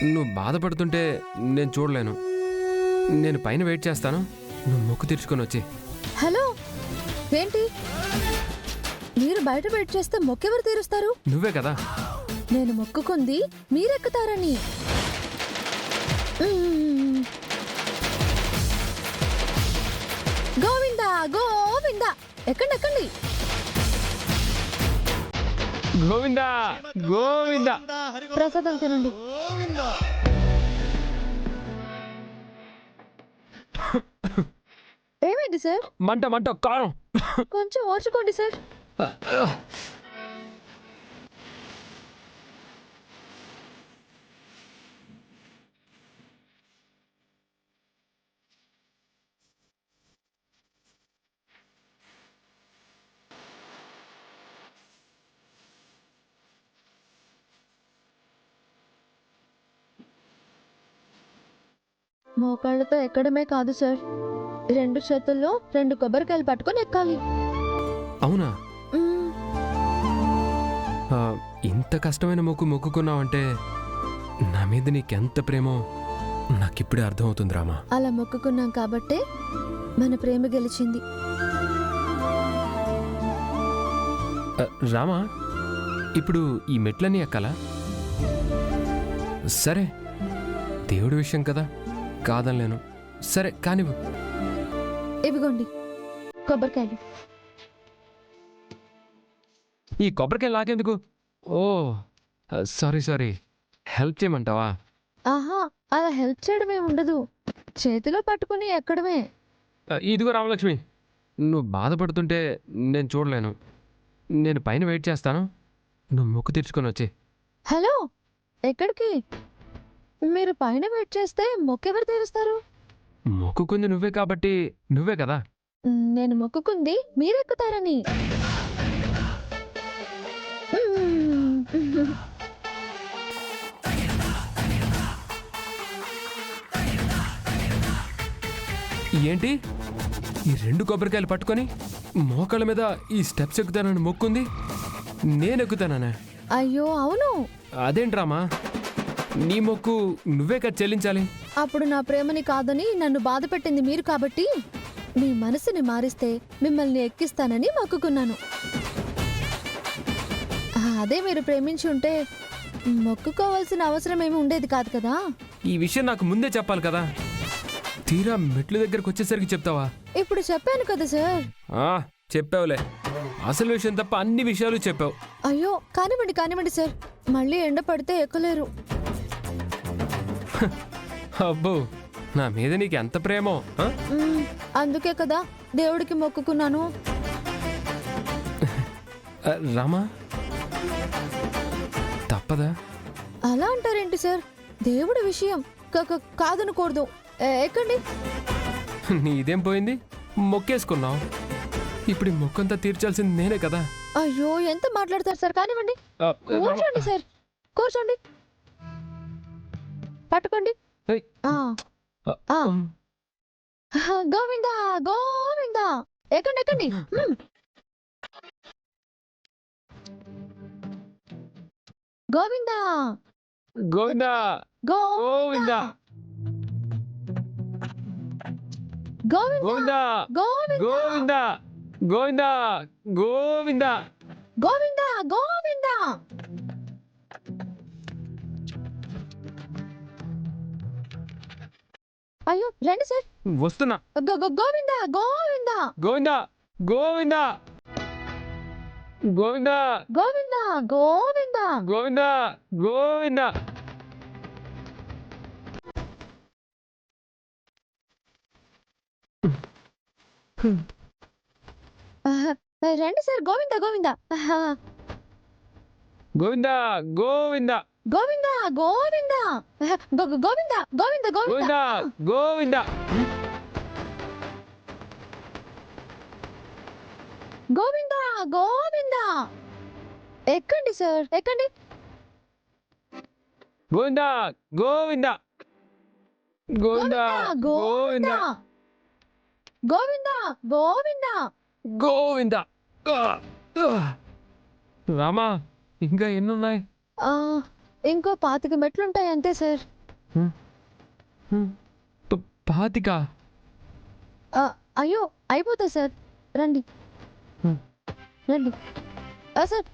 నువ్వు బాధపడుతుంటే నేను చూడలేను. నేను పైన వెయిట్ చేస్తాను, నువ్వు మొక్కు తీర్చుకొని వచ్చి. హలో, ఏంటి మీరు బయట వెయిట్ చేస్తే మొక్కెవరు తీరుస్తారు? నువ్వే కదా. నేను మొక్కుకుంది మీరెక్కుతారని. గోవిందా గోవిందా, ఎక్కండి ఎక్కండి. గోవిందా గోవిందా. ప్రసాదం తినండి. ఏమైంది సార్? మంట మంట, కారం. కొంచెం ఓర్చుకోండి సార్. మోకాళ్ళతో ఎక్కడమే కాదు సార్, 2 చేతుల్లో 2 కొబ్బరికాయలు పట్టుకొని ఎక్కాలి. అవునా? మ్మ్. ఇంత కష్టమైన మొక్కు మొక్కుకున్నావంటే నా మీద నీకెంత ప్రేమో నాకిప్పుడే అర్థమవుతుంది రామా. అలా మొక్కుకున్నాం కాబట్టే మన ప్రేమ గెలిచింది. రామా, ఇప్పుడు ఈ మెట్లన్నీ ఎక్కాలా? సరే, దేవుడి విషయం కదా, కాదనలేను. సరే కానివ్వు. ఇవిగోండి కొబ్బరికాయలు. ఈ కొబ్బరికాయ నాకెందుకు? ఓ సారీ, హెల్ప్ చేయమంటావా? ఆహా, అలా హెల్ప్ చేయడమే ఉండదు, చేతిలో పట్టుకుని ఎక్కడమే. ఇదిగో రామలక్ష్మి, నువ్వు బాధపడుతుంటే నేను చూడలేను. నేను పైన వెయిట్ చేస్తాను, నువ్వు మొక్కు తీర్చుకొని వచ్చి. హలో, ఎక్కడికి? మీరు పైన వెయిట్ చేస్తే మొక్కెవరు తీరుస్తారు? మొక్కుకుంది నువ్వే కాబట్టి నువ్వే కదా. నేను మొక్కుకుంది మీరెక్కుతారని. ఏంటి, ఈ 2 కొబ్బరికాయలు పట్టుకొని మోకాళ్ళ మీద ఈ స్టెప్స్ ఎక్కుతానని మొక్కుంది నేను ఎక్కుతానా? అయ్యో అవును. అదేంట్రామా, నీ మొక్కు నువ్వే కదా చెల్లించాలి. అప్పుడు నా ప్రేమని కాదని నన్ను బాధ పెట్టింది మీరు కాబట్టి మీ మనసుని మారిస్తే మిమ్మల్ని ఎక్కిస్తానని మొక్కుకున్నాను. అదే మీరు ప్రేమించి ఉంటే మొక్కుకోవాల్సిన అవసరం ఏమి ఉండేది కాదు కదా. ఈ విషయం నాకు ముందే చెప్పాలి కదా. తీరా మెట్ల దగ్గరకు వచ్చేసరికి చెప్తావా? ఇప్పుడు చెప్పాను కదా సార్. చెప్పావులే, అసలు విషయం తప్ప అన్ని విషయాలు చెప్పావు. అయ్యో కానివ్వండి కానివ్వండి సార్, మళ్ళీ ఎండ పడితే ఎక్కలేరు. అబ్బో, నా మీద నీకు ఎంత ప్రేమో. అందుకే కదా దేవుడికి మొక్కుకున్నాను. రామా, తప్పదా? అలా అంటారేంటి సార్? దేవుడి విషయం కాదనకూడదు. ఎక్కండి. నీదేం పోయింది, మొక్కేసుకున్నావు. ఇప్పుడు ఈ మొక్కంతా తీర్చాల్సింది నేనే కదా. అయ్యో ఎంత మాట్లాడతారు సార్. కానివ్వండి, కూర్చోండి సార్, కూర్చోండి, పట్టుకోండి. గోవిందా గోవిందా, ఎక్కండి ఎక్కండి. గోవిందా గోవిందా గోవిందా గోవిందా గోవిందా గోవిందా గోవిందా గోవిందా గోవిందా. అయ్యో రండి సార్, వస్తున్నా. గోవిందా గోవిందా గోవిందా గోవిందా గోవిందా గోవిందా గోవిందా. గోవిందా గోవిందా. రండి సార్. గోవిందా గోవిందా గోవిందా గోవిందా గోవిందా గోవిందా గోవిందా గోవిందా గోవిందా గోవిందా. గోవిందా గోవిందా. ఎక్కండి సార్, ఎక్కండి. గోవిందా గోవిందా గోవిందా గోవిందా గోవిందా గోవిందా గోవిందా. గోవిందా. రామా, ఇంకా ఎన్నున్నాయి? ఇంకో 25 మెట్లుంటాయి అంతే సార్. పాతిక? అయ్యో అయిపోతాయి సార్, రండి రండి. సార్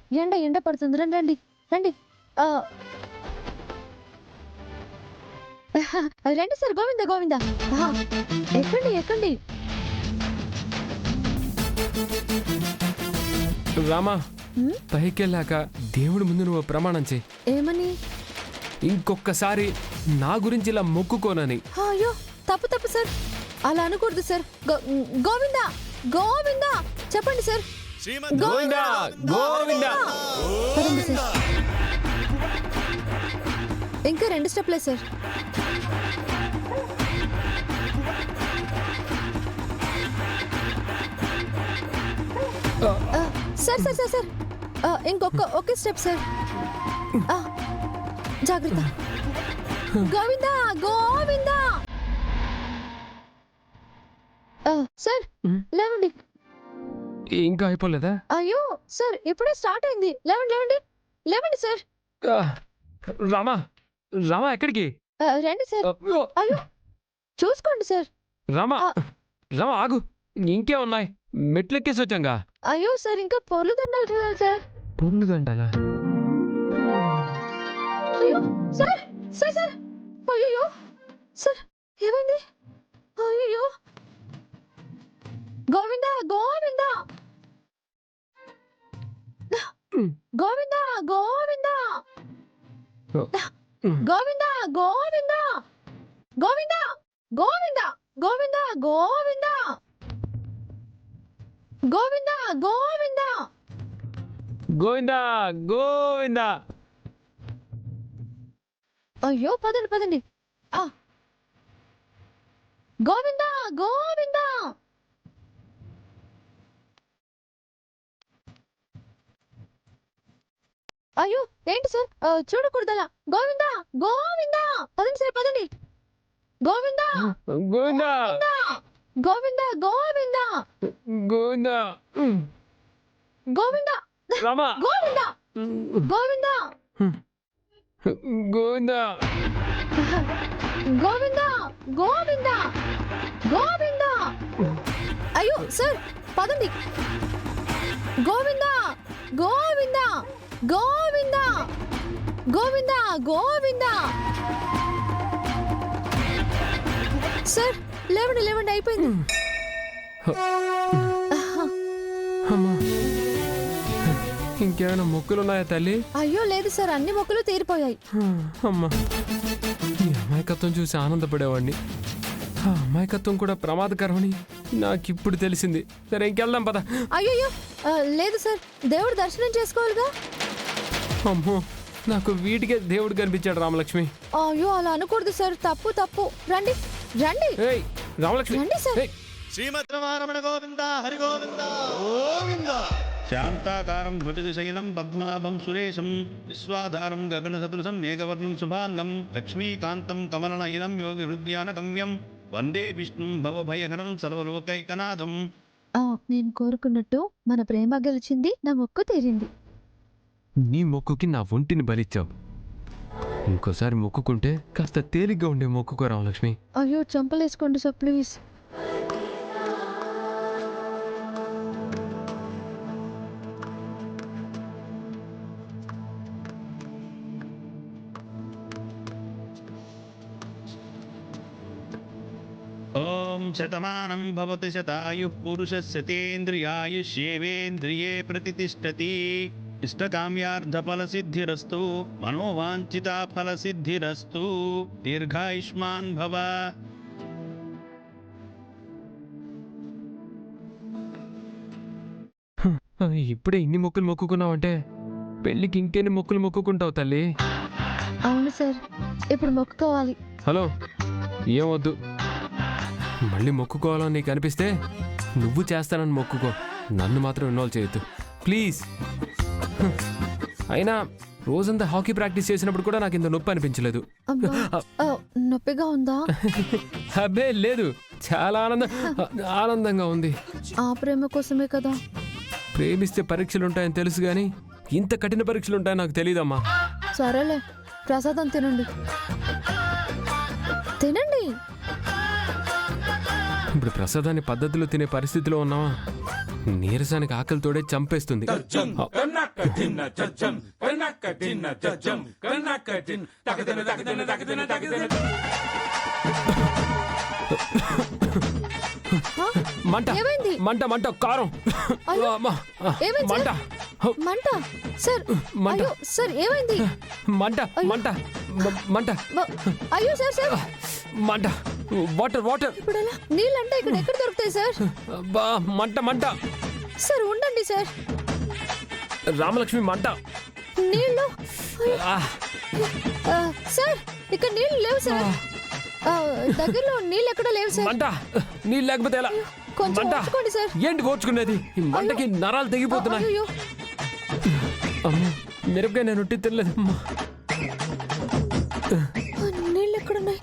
ఎండ పడుతుంది, రండి రండి రండి. రండి సార్, గోవింద గోవింద. ఎక్కండి ఎక్కండి. రామా, పైకెళ్ళాక దేవుడి ముందు నువ్వు ప్రమాణం చేయి. ఏమని? ఇంకొకసారి నా గురించి ఇలా మొక్కుకోనని. అయ్యో తప్పు తప్పు సార్, అలా అనకూడదు సార్. గోవింద గోవింద చెప్పండి సార్. గోవిందా గోవిందా. పదండి సార్. ఇంకా 2 స్టెప్లే sir. Sir sir sir sir, ఒకే స్టెప్ సార్. జాగ్రత్త. గోవిందా గోవిందా. సార్ లేవండి. ఇంకా అయిపోలేదా? అయ్యో సార్ ఇప్పుడే స్టార్ట్ అయింది. లేవండి లేవండి లేవండి సార్. రామా రామా ఎక్కడికి? రండి సార్. అయ్యో చూసుకోండి సార్. రామా రామా ఆగు, ఇంకే ఉన్నాయి, మెట్లెక్కేసి వచ్చాంగా. అయ్యో సార్ ఇంకా పొర్లు దండాలి సార్. పొర్లు దండాలా? అయ్యో సార్ సార్ సార్. అయ్యో సార్ ఏమైంది? అయ్యో గోవిందా గోవిందా గోవిందా గోవిందా గోవిందా గోవిందా గోవిందా గోవిందా గోవిందా గోవిందా గోవిందా గోవిందా గోవిందా గోవిందా. అయ్యో పదండి పదండి. గోవిందా గోవిందా. అయ్యో ఏంటి సార్, చూడకూడదలా. గోవిందా గోవిందా. పదండి సార్ పదండి. గోవిందా గోవిందా గోవిందా గోవిందా గోవిందా. గోవిందా రామా గోవిందా గోవిందా గోవిందా గోవిందా గోవిందా గోవిందా. అయ్యో సార్ పదండి. గోవిందా గోవిందా గోవిందా గోవిందా గోవిందా. సార్ లేవండి లేవండి, అయిపోయింది. అమ్మా, ఇంకేమైనా మొక్కులున్నాయా తల్లి? అయ్యో లేదు సార్, అన్ని మొక్కులు తీరిపోయాయి. అమ్మా, ఈ అమాయకత్వం చూసి ఆనందపడేవాడిని. ఆ అమాయకత్వం కూడా ప్రమాదకరమని నాకిప్పుడు తెలిసింది. సరే ఇంకెళ్దాం పద. అయ్యో లేదు సార్, దేవుడు దర్శనం చేసుకోవాలిగా. అమ్మో, నాకు వీటికే దేవుడు కనిపించాడు రామలక్ష్మి. అయ్యో అలా అనకూడదు సార్, తప్పు తప్పు. రండి రండి. ఏయ్ రామలక్ష్మి, రండి సార్. ఏయ్. శ్రీమద్రమారమణ గోవింద హరి గోవింద గోవింద. శాంతాకారం భృతిశైలం పద్మనాభం సురేశం విశ్వాధారం గగనసదృశం మేఘవర్ణం శుభాంగం లక్ష్మీకాంతం కమలనయనం యోగి హృద్యానగమ్యం వందే విష్ణుం భవభయహరం సర్వలోకైకనాథం. నేను కోరుకున్నట్టు మన ప్రేమ గెలిచింది, నా మొక్కు తీరింది. నీ మొక్కుకి నా ఒంటిని బలిచ్చావు. ఇంకోసారి మొక్కుకుంటే కాస్త తేలిగ్గా ఉండే మొక్కుకో రామలక్ష్మి. అయ్యో చంపలేసుకోండి సార్ ప్లీజ్. ఓం శతమానం భవతి శతాయుః పురుషస్య తేంద్రియాయుష్యేవేంద్రియే ప్రతిష్టతి. ఇష్టకామ్యార్థఫలసిద్ధిరస్తు మనోవాంఛితాఫలసిద్ధిరస్తు. దీర్ఘాయుష్మాన్ భవ. ఇప్పుడే ఇన్ని మొక్కులు మొక్కుకున్నావంటే పెళ్ళికి ఇంకెన్ని మొక్కులు మొక్కుకుంటావు తల్లి? అవును సార్, ఇప్పుడు మొక్కుకోవాలి. హలో, ఏమొద్దు. మళ్ళీ మొక్కుకోవాలని నీకు అనిపిస్తే నువ్వు చేస్తానని మొక్కుకో, నన్ను మాత్రం ఇన్వాల్వ్ చేయొద్దు ప్లీజ్. అయినా రోజంతా హాకీ ప్రాక్టీస్ చేసినప్పుడు కూడా నాకు ఇంత నొప్పి అనిపించలేదు. నొప్పిగా ఉందా? అబ్బే లేదు, చాలా ఆనందంగా ఉంది. ఆ ప్రేమ కోసమే కదా. ప్రేమిస్తే పరీక్షలుంటాయని తెలుసు కానీ ఇంత కఠిన పరీక్షలుంటాయని నాకు తెలియదమ్మా. సరేలే, ప్రసాదం తినండి. తినండి. ఇప్పుడు ప్రసాదాన్ని పద్ధతిలో తినే పరిస్థితిలో ఉన్నావా? నీరసానికి ఆకలితోడే చంపేస్తుంది. మంట ఏమైంది? మంట మంట కారం. అయ్యో, అమ్మా. ఏమైంది మంట సార్? మంట సార్. మంట. అయ్యో సార్, ఏమైంది? మంట మంట మంట అయ్యో సార్, సార్ మంట. Water water. ఇప్పుడు ఎలా? నీళ్ళంటే ఇక్కడ ఎక్కడ దొరుకుతాయి సార్? అబ్బా మంట మంట. సార్ ఉండండి సార్. రామలక్ష్మి మంట. నీళ్ళు. ఆ, సార్ ఇక్కడ నీళ్ళు లేవు సార్. దగ్గరలో నీళ్ళు ఎక్కడ లేవు సార్. మంట. నీళ్ళు లేకపోతే ఎలా? కొంచెం మంట. ఓర్చుకోండి సార్. ఏంటి ఓర్చుకునేది? ఈ మంటకి నరాలు తెగిపోతున్నాయి. అయ్యో, అమ్మో, మిరపకాయ నేను ఉట్టి తినలేదు. అమ్మా. నీళ్ళు ఎక్కడున్నాయి?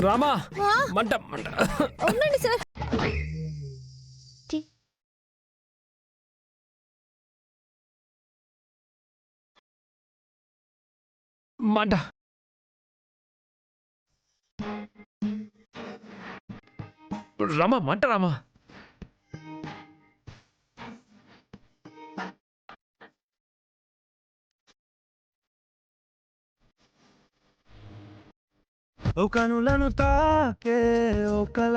రామా ఆ, మంట మంట. ఉండండి సార్. మంట. రామా మంట. రామా ఓ కనులను తాకే ఓ కల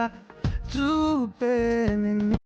చూపే నిన్ను.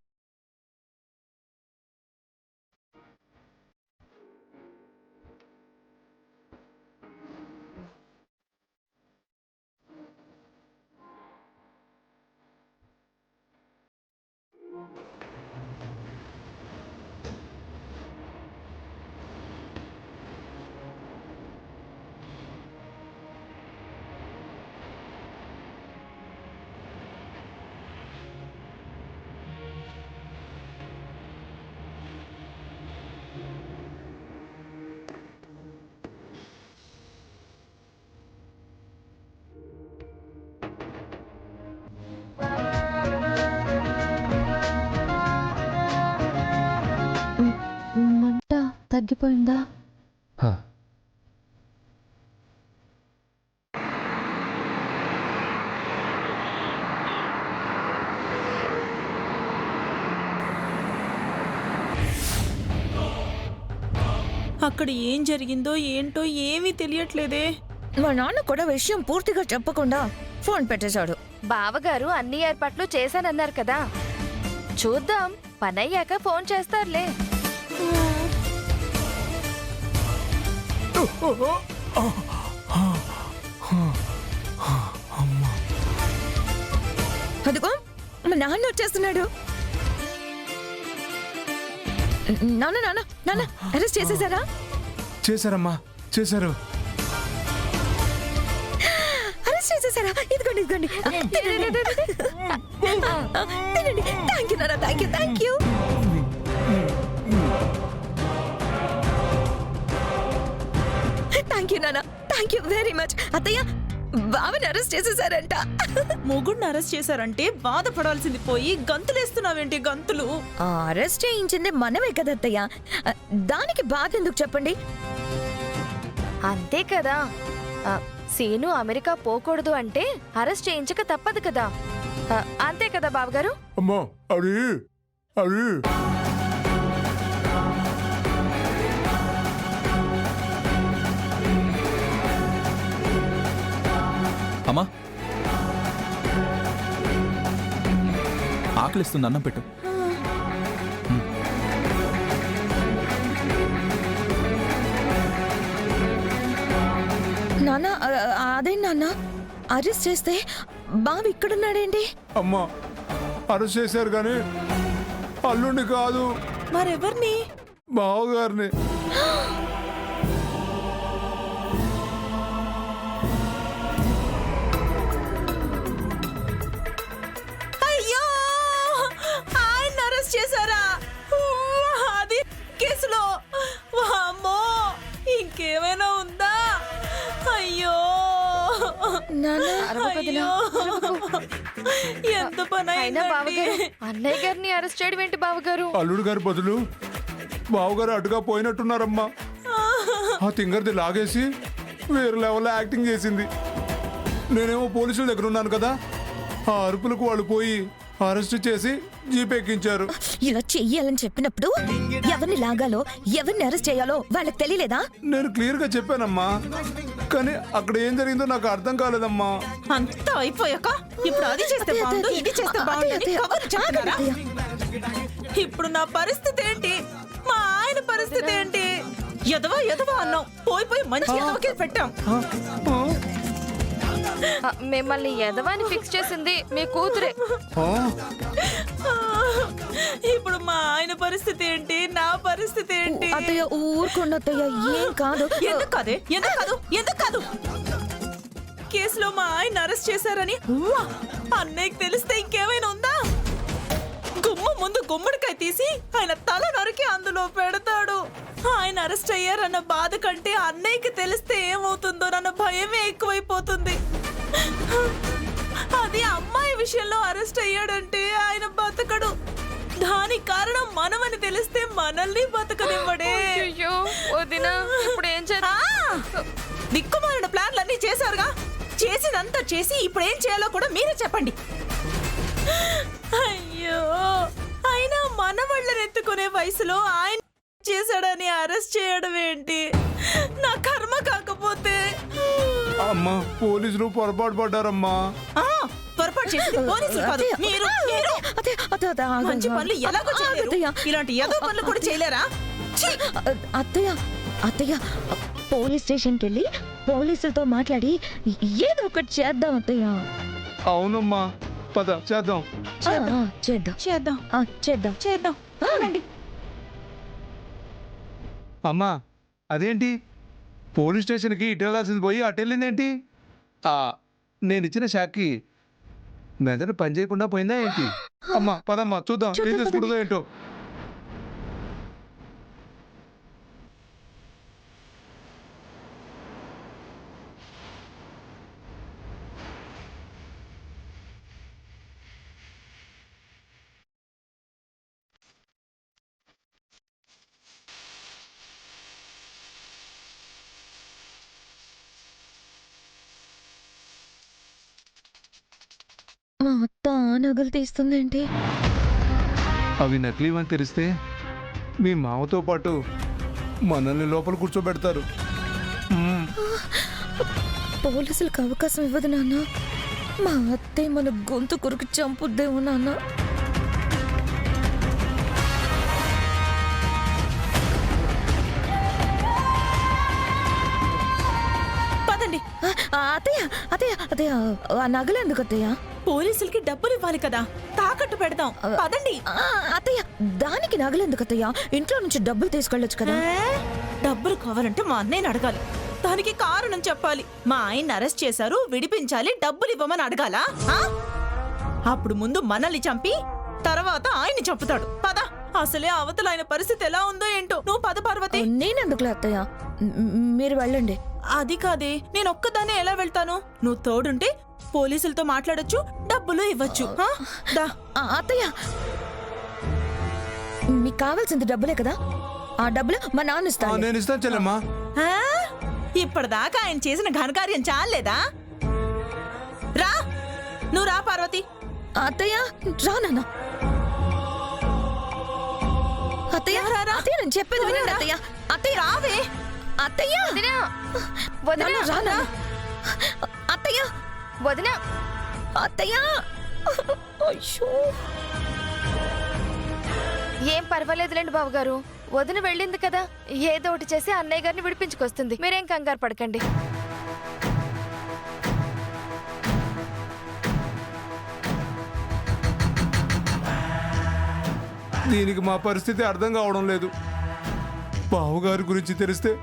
మంట తగ్గిపోయిందా? అక్కడ ఏం జరిగిందో ఏంటో ఏమీ తెలియట్లేదే. మా నాన్న కూడా విషయం పూర్తిగా చెప్పకుండా ఫోన్ పెట్టేశాడు. బావగారు అన్ని ఏర్పాట్లు చేశానన్నారు కదా, చూద్దాం, పనయ్యాక ఫోన్ చేస్తారులే. అదిగో మా నాన్న వచ్చేస్తున్నాడు. నాన్న నాన్న నాన్న అరెస్ట్ చేసేసారా? చేశారమ్మా, చేశారు. అరెస్ట్ చేసేసారా? ఇదిగోండి ఇదిగోండి. తినండి. థ్యాంక్ యూ నాన్న, thank you, thank you. Thank you నాన్న, థ్యాంక్ యూ వెరీ మచ్. అత్తయ్య, బావని అరెస్ట్ చేసేసారంట. మొగుడిని అరెస్ట్ చేశారంటే బాధపడాల్సింది పోయి గంతులేస్తున్నావేంటి గంతులు? అరెస్ట్ చేయించింది మనమే కదా అత్తయ్య, దానికి బాధ ఎందుకు చెప్పండి? అంతే కదా, సీను అమెరికా పోకూడదు అంటే అరెస్ట్ చేయించక తప్పదు కదా. అంతే కదా బావగారు? అమ్మా అది అది అమ్మా, ఆకలిస్తుంది, అన్నం పెట్టు. నాన్న, అదే నాన్న, అరెస్ట్ చేస్తే బావ ఇక్కడున్నాడేంటి? అమ్మా అరెస్ట్ చేశారు కానీ అల్లుడిని కాదు, మరెవర్ని? బావగారిని. అయ్యో, ఆయన అరెస్ట్ చేశారా? అది కేసులో. వామ్మో, ఇంకేమైనా ఉందా? అయ్యో అయ్యో, ఎంత పని అయినా అయిందండి. బావగారు, అన్నయ్య గారిని అరెస్ట్ చేయడం ఏంటి బావగారు? అల్లుడు గారి బదులు బావగారు అటుగా పోయినట్టున్నారమ్మా. ఆ తింగర్ది లాగేసి వేరే లెవెల్లో యాక్టింగ్ చేసింది. నేనేమో పోలీసుల దగ్గర ఉన్నాను కదా, ఆ అరుపులకు వాళ్ళు పోయి అరెస్ట్ చేసి జీప్ ఎక్కించారు. ఇలా చెయ్యాలని చెప్పినప్పుడు ఎవరిని లాగాలో ఎవరిని అరెస్ట్ చేయాలో వాళ్ళకి తెలియలేదా? నేను క్లియర్ గా చెప్పానమ్మా, కానీ అక్కడ ఏం జరిగిందో నాకు అర్థం కాలేదమ్మా. అంతా అయిపోయాక ఇప్పుడు అది చేస్తే బాగుండు, ఇది చేస్తే బాగుండు అని కబుర్లు చెప్తున్నారా? ఇప్పుడు నా పరిస్థితి ఏంటి? మా ఆయన పరిస్థితి ఏంటి? ఎదవా అన్నాం, పోయి మంచి ఎదవకే పెట్టాం. మిమ్మల్ని ఎదవాని ఫిక్స్ చేసింది మీ కూతురే. ఇప్పుడు మా ఆయన పరిస్థితి ఏంటి? నా పరిస్థితి ఏంటి? అత్తయ్య ఊరుకోండి అత్తయ్య, ఏం కాదు. ఎందుకు కాదు? కేసులో మా ఆయన అరెస్ట్ చేశారని అన్నయ్యకి తెలిస్తే ఇంకేమైనా ఉందా? ముందు గుమ్మడికాయ తీసి ఆయన తల నరికి అందులో పెడతాడు. ఆయన అరెస్ట్ అయ్యారన్న బాధ కంటే అన్నయ్యకి తెలిస్తే ఏమవుతుందో నన్న భయమే ఎక్కువైపోతుంది. అది అమ్మాయి విషయంలో అరెస్ట్ అయ్యాడంటే ఆయన బతకడు. దానికి కారణం మనమని తెలిస్తే మనల్ని బతకనివ్వడే. దిక్కుమాలిన ప్లాన్లన్నీ చేశారుగా, చేసినంతా చేసి ఇప్పుడు ఏం చేయాలో కూడా మీరే చెప్పండి. అయ్యో, అయినా మనవాళ్ళని ఎత్తుకునే వయసులో ఆయన చేశాడని అరెస్ట్ చేయడం ఏంటి? నా కర్మ కాకపోతే. అమ్మా, పోలీసులు పొరపాటు పడ్డారమ్మా. పొరపాటు చేసింది పోలీసులు కాదు, మీరు. మంచి పనులు ఎలాగో చేయలేరు, ఇలాంటి ఏదో పనులు కూడా చేయలేరా? అత్తయ్య పోలీస్ స్టేషన్కి వెళ్ళి పోలీసులతో మాట్లాడి ఏదో ఒకటి చేద్దాం అత్తయ్య. అవునమ్మా, పద చేద్దాం. చేద్దాం. అమ్మా, అదేంటి పోలీస్ స్టేషన్కి ఇటు వెళ్ళాల్సింది పోయి అటు వెళ్ళిందేంటి? నేను ఇచ్చిన షాక్కి మెదడు పని చేయకుండా పోయిందా ఏంటి? అమ్మా పదమ్మా, చూద్దాం ఏం చేసుకుంటుందో ఏంటో. మా అత్త నగలు తీస్తుందేంటి? అవి నకిలీవని తెలిస్తే మీ మామతో పాటు మనల్ని లోపల కూర్చోబెడతారు. పోలీసులకు అవకాశం ఇవ్వదు నాన్న. మా అత్తే మన గొంతు కొరకు చంపుద్దేమో నాన్న. పదండి. అత్తయ్య ఆ నగలు ఎందుకు అత్తయ్య? పోలీసులకి డబ్బులు ఇవ్వాలి కదా, తాకట్టు పెడదాం. పదండి. అత్తయ్య, దానికి నగలు ఎందుకు అత్తయ్య? ఇంట్లో నుంచి డబ్బులు తీసుకెళ్ళొచ్చు కదా. డబ్బులు కావాలంటే మా అన్నయ్యని అడగాలి, దానికి కారణం చెప్పాలి. మా ఆయన్ని అరెస్ట్ చేశారు, విడిపించాలి, డబ్బులు ఇవ్వమని అడగాలా? అప్పుడు ముందు మనల్ని చంపి తర్వాత ఆయన్ని చంపుతాడు. పద. అసలే అవతల ఆయన పరిస్థితి ఎలా ఉందో ఏంటో. నువ్వు పద పార్వతి. నేనెందుకులే అత్తయ్య, మీరు వెళ్ళండి. అది కాదే, నేను ఒక్కదానే ఎలా వెళ్తాను? నువ్వు తోడుంటే పోలీసులతో మాట్లాడొచ్చు, డబ్బులు ఇవ్వచ్చు. అత్తయ్య, మీకు కావాల్సింది డబ్బులే కదా, ఆ డబ్బులు మా నాన్న ఇస్తాను. నేను ఇస్తాను చెల్లెమ్మా. ఇప్పటిదాకా ఆయన చేసిన ఘనకార్యం చాలేదా? రా, నువ్వు రా పార్వతి. అత్తయ్య, రా నాన్న. అత్తయ్య, నేను చెప్పేది వినండి అత్తయ్య. అత్తయ్య రావే. అత్తయ్య, వదినా. రా. అత్తయ్య, వదినా. అత్తయ్య. అయ్యో, ఏం పర్వాలేదులేండి బావగారు, వదిన వెళ్ళింది కదా, ఏదో ఒకటి చేసి అన్నయ్య గారిని విడిపించుకొస్తుంది. మీరేం కంగారు పడకండి. దీనికి మా పరిస్థితి అర్థం కావడం లేదు. బావగారి గురించి తెలిస్తే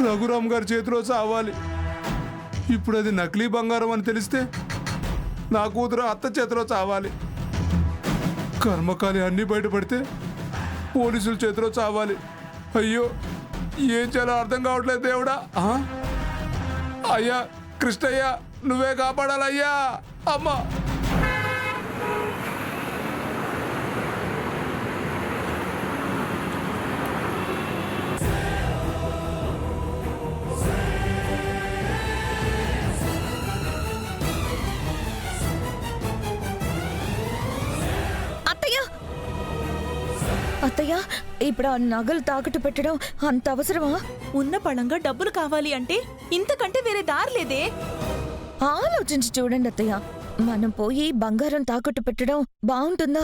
రఘురామ్ గారి చేతిలో చావాలి. ఇప్పుడు అది నకిలీ బంగారం అని తెలిస్తే నా కూతురు అత్త చేతిలో చావాలి. కర్మకాలి అన్నీ బయటపడితే పోలీసుల చేతిలో చావాలి. అయ్యో, ఏం చేయాలో అర్థం కావట్లేదు దేవుడా. అయ్యా కృష్ణయ్య, నువ్వే కాపాడాలయ్యా. అమ్మా, అత్తయ్య ఇప్పుడు ఆ నగలు తాకట్టు పెట్టడం అంత అవసరమా? ఉన్న పళంగా డబ్బులు కావాలి అంటే ఇంతకంటే వేరే దారి లేదే. ఆలోచించి చూడండి అత్తయ్య, మనం పోయి బంగారం తాకట్టు పెట్టడం బాగుంటుందా?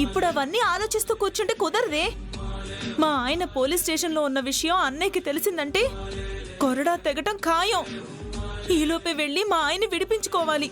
ఇప్పుడు అవన్నీ ఆలోచిస్తూ కూర్చుంటే కుదరదే. మా ఆయన పోలీస్ స్టేషన్లో ఉన్న విషయం అన్నయ్యకి తెలిసిందంటే కొరడా తెగటం ఖాయం. ఈలోపే వెళ్ళి మా ఆయన్ని విడిపించుకోవాలి.